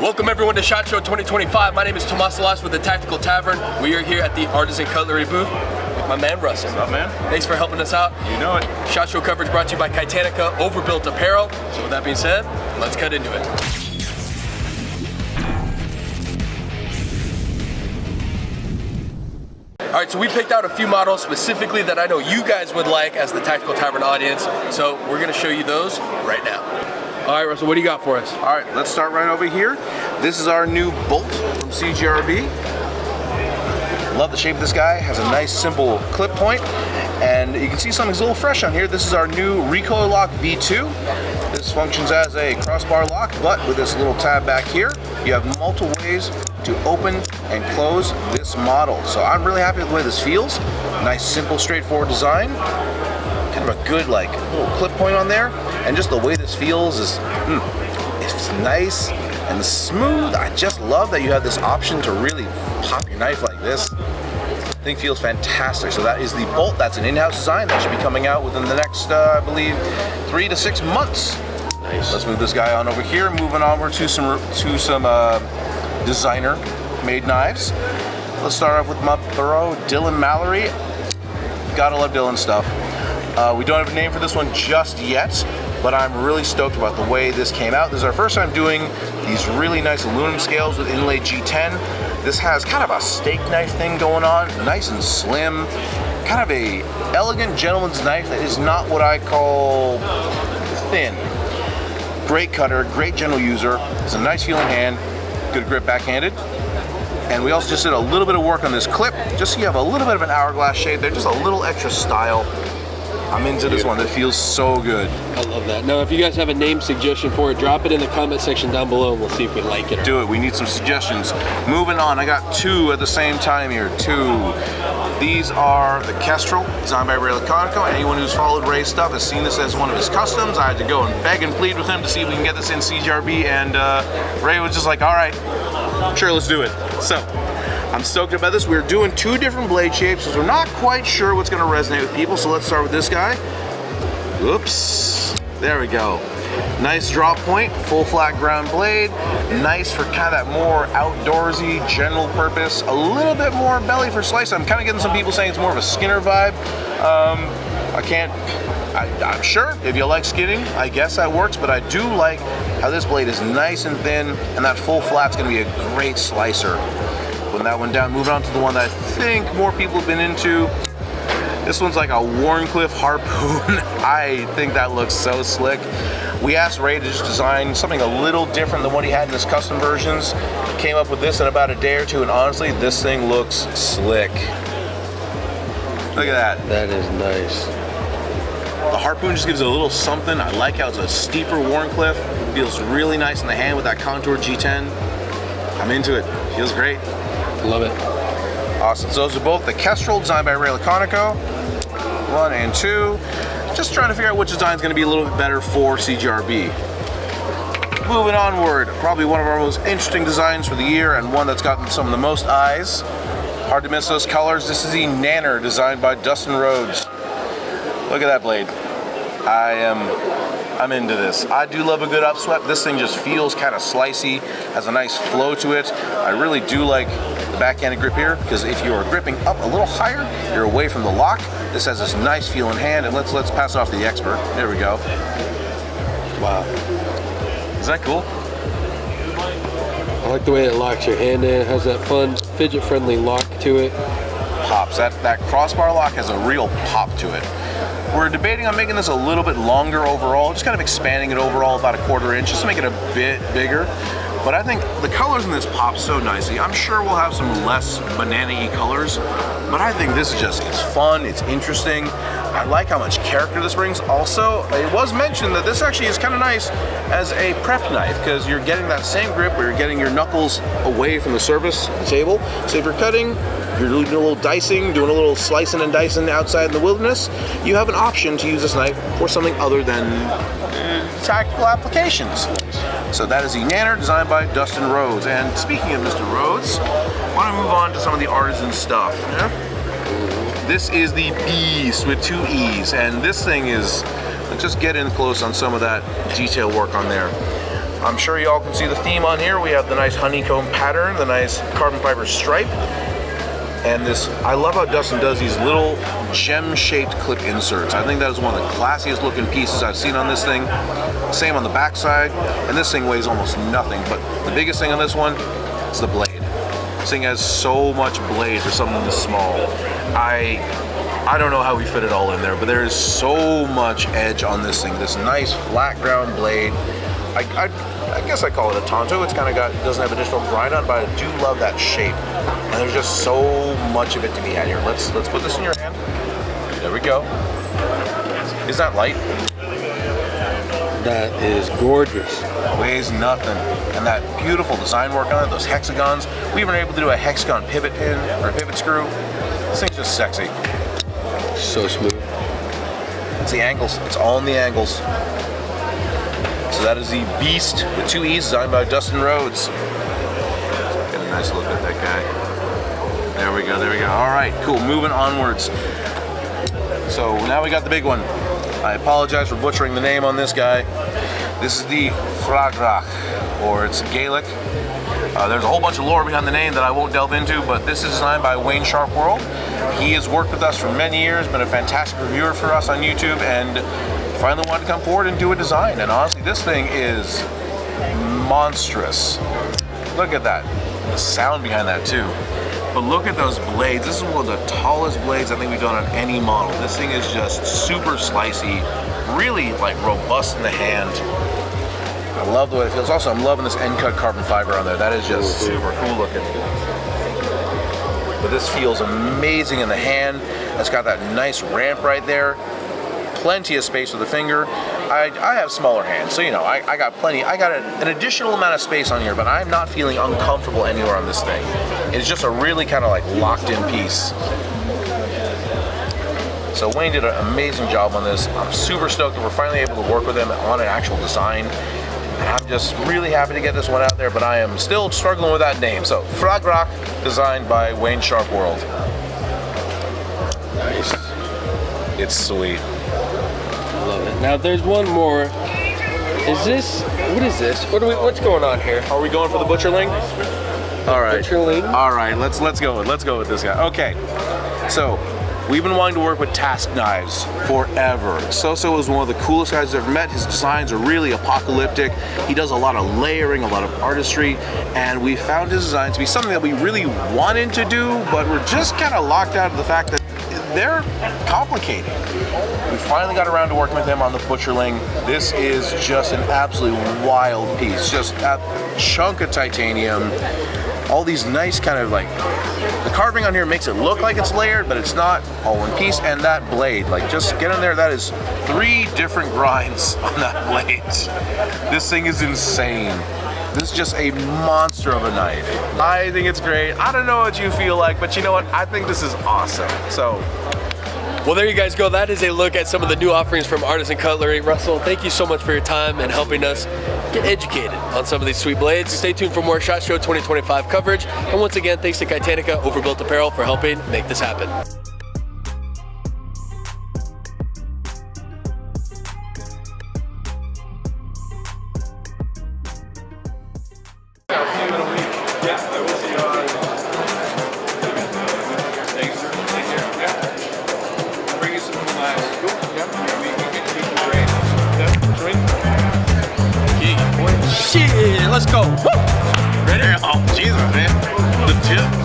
Welcome everyone to SHOT Show 2025. My name is Tomas Salas with the Tactical Tavern. We are here at the Artisan Cutlery booth with my man Russell. What's up, man? Thanks for helping us out. You know it. SHOT Show coverage brought to you by Titanica Overbuilt Apparel. So with that being said, let's cut into it. All right, so we picked out a few models specifically that I know you guys would like as the Tactical Tavern audience. So we're gonna show you those right now. All right, Russell, what do you got for us? All right, let's start right over here. This is our new bolt from CGRB. Love the shape of this guy. Has a nice simple clip point. And you can see something's a little fresh on here. This is our new recoil lock V2. This functions as a crossbar lock, but with this little tab back here, you have multiple ways to open and close this model. So I'm really happy with the way this feels. Nice, simple, straightforward design. Kind of a good like little clip point on there. And just the way this feels is, it's nice and smooth. I just love that you have this option to really pop your knife like this. Thing feels fantastic. So that is the bolt. That's an in-house design that should be coming out within the next, I believe, 3 to 6 months. Nice. Let's move this guy on over here. Moving onward to some designer-made knives. Let's start off with my bro, Dylan Mallory. Gotta love Dylan stuff. We don't have a name for this one just yet, but I'm really stoked about the way this came out. This is our first time doing these really nice aluminum scales with inlaid G10. This has kind of a steak knife thing going on, nice and slim, kind of a elegant gentleman's knife that is not what I call thin. Great cutter, great gentle user. It's a nice feeling hand, good grip backhanded. And we also just did a little bit of work on this clip, just so you have a little bit of an hourglass shape there, just a little extra style. I'm into this one. It feels so good. I love that. Now, if you guys have a name suggestion for it, drop it in the comment section down below and we'll see if we like it. Do it. We need some suggestions. Moving on, I got two at the same time here. Two. These are the Kestrel, designed by Ray Laconico. Anyone who's followed Ray's stuff has seen this as one of his customs. I had to go and beg and plead with him to see if we can get this in CGRB, and Ray was just like, all right, sure, let's do it. So, I'm stoked about this. We're doing two different blade shapes, so we're not quite sure what's gonna resonate with people, so let's start with this guy. Oops, there we go. Nice drop point, full flat ground blade. Nice for kind of that more outdoorsy, general purpose. A little bit more belly for slice. I'm kind of getting some people saying it's more of a Skinner vibe. I'm sure if you like skinning, I guess that works, but I do like how this blade is nice and thin, and that full flat's gonna be a great slicer. Putting that one down, moving on to the one that I think more people have been into. This one's like a Wharncliffe harpoon. I think that looks so slick. We asked Ray to just design something a little different than what he had in his custom versions. Came up with this in about a day or two, and honestly, this thing looks slick. Look at that. That is nice. The harpoon just gives it a little something. I like how it's a steeper Wharncliffe. Feels really nice in the hand with that contour G10. I'm into it. Feels great. Love it. Awesome. So those are both the Kestrel, designed by Ray Laconico. 1 and 2. Just trying to figure out which design is going to be a little bit better for CGRB. Moving onward, probably one of our most interesting designs for the year, and one that's gotten some of the most eyes. Hard to miss those colors. This is the Nanner, designed by Dustin Rhodes. Look at that blade. I'm into this. I do love a good upswept. This thing just feels kind of slicey, has a nice flow to it. I really do like the backhanded grip here, because if you are gripping up a little higher, you're away from the lock. This has this nice feeling hand, and let's pass it off to the expert. There we go. Wow. Is that cool? I like the way it locks your hand in. It has that fun, fidget-friendly lock to it. Pops. That crossbar lock has a real pop to it. We're debating on making this a little bit longer overall, just kind of expanding it overall about a 1/4 inch, just to make it a bit bigger. But I think the colors in this pop so nicely. I'm sure we'll have some less banana-y colors, but I think this is just, it's fun, it's interesting. I like how much character this brings. Also, it was mentioned that this actually is kind of nice as a prep knife, because you're getting that same grip where you're getting your knuckles away from the surface of the table. So if you're cutting, you're doing a little dicing, doing a little slicing and dicing outside in the wilderness, you have an option to use this knife for something other than tactical applications. So that is the Nanner, designed by Dustin Rhodes. And speaking of Mr. Rhodes, I want to move on to some of the artisan stuff. Yeah? This is the Beast with 2 E's, and this thing is, let's just get in close on some of that detail work on there. I'm sure y'all can see the theme on here. We have the nice honeycomb pattern, the nice carbon fiber stripe, and this, I love how Dustin does these little gem-shaped clip inserts. I think that is one of the classiest looking pieces I've seen on this thing. Same on the back side, and this thing weighs almost nothing, but the biggest thing on this one is the blade. This thing has so much blade for something this small. I don't know how we fit it all in there, but there is so much edge on this thing. This nice flat ground blade. I guess I call it a Tonto. It's kind of doesn't have additional grind on, but I do love that shape. And there's just so much of it to be had here. Let's put this in your hand. There we go. Isn't that light? That is gorgeous. Weighs nothing. And that beautiful design work on it, those hexagons. We even were able to do a hexagon pivot pin or a pivot screw. This thing's just sexy. So smooth. It's the angles. It's all in the angles. So that is the Beast with 2 E's, designed by Dustin Rhodes. Get a nice look at that guy. There we go, there we go. All right, cool, moving onwards. So now we got the big one. I apologize for butchering the name on this guy. This is the Fragrach, or it's Gaelic. There's a whole bunch of lore behind the name that I won't delve into, but this is designed by Wayne Sharp World. He has worked with us for many years, been a fantastic reviewer for us on YouTube, and finally wanted to come forward and do a design. And honestly, this thing is monstrous. Look at that. The sound behind that too. But look at those blades. This is one of the tallest blades I think we've done on any model. This thing is just super slicey, really like robust in the hand. I love the way it feels. Also, I'm loving this end cut carbon fiber on there. That is just super cool looking. But this feels amazing in the hand. It's got that nice ramp right there. Plenty of space with the finger. I have smaller hands, so you know, I got plenty. I got an additional amount of space on here, but I'm not feeling uncomfortable anywhere on this thing. It's just a really kind of like locked in piece. So Wayne did an amazing job on this. I'm super stoked that we're finally able to work with him on an actual design. And I'm just really happy to get this one out there, but I am still struggling with that name. So Fragrach, designed by Wayne Sharp World. Nice. It's sweet. Love it. Now there's one more. Is this, what is this? What's going on here? Are we going for the butcherling? All right. Butcherling? All right, let's go with this guy. Okay. So, we've been wanting to work with task knives forever. Soso is one of the coolest guys I've ever met. His designs are really apocalyptic. He does a lot of layering, a lot of artistry, and we found his designs to be something that we really wanted to do, but we're just kind of locked out of the fact that they're complicated. We finally got around to working with him on the butcherling. This is just an absolutely wild piece. Just a chunk of titanium. All these nice kind of like, the carving on here makes it look like it's layered, but it's not all one piece. And that blade, like just get in there, that is 3 different grinds on that blade. This thing is insane. This is just a monster of a knife. I think it's great. I don't know what you feel like, but you know what? I think this is awesome. So, well, there you guys go. That is a look at some of the new offerings from Artisan Cutlery. Russell, thank you so much for your time and helping us get educated on some of these sweet blades. Stay tuned for more SHOT Show 2025 coverage. And once again, thanks to Titanica Overbuilt Apparel for helping make this happen. shit, let's go. Woo! Ready? Oh, Jesus, man. Legit.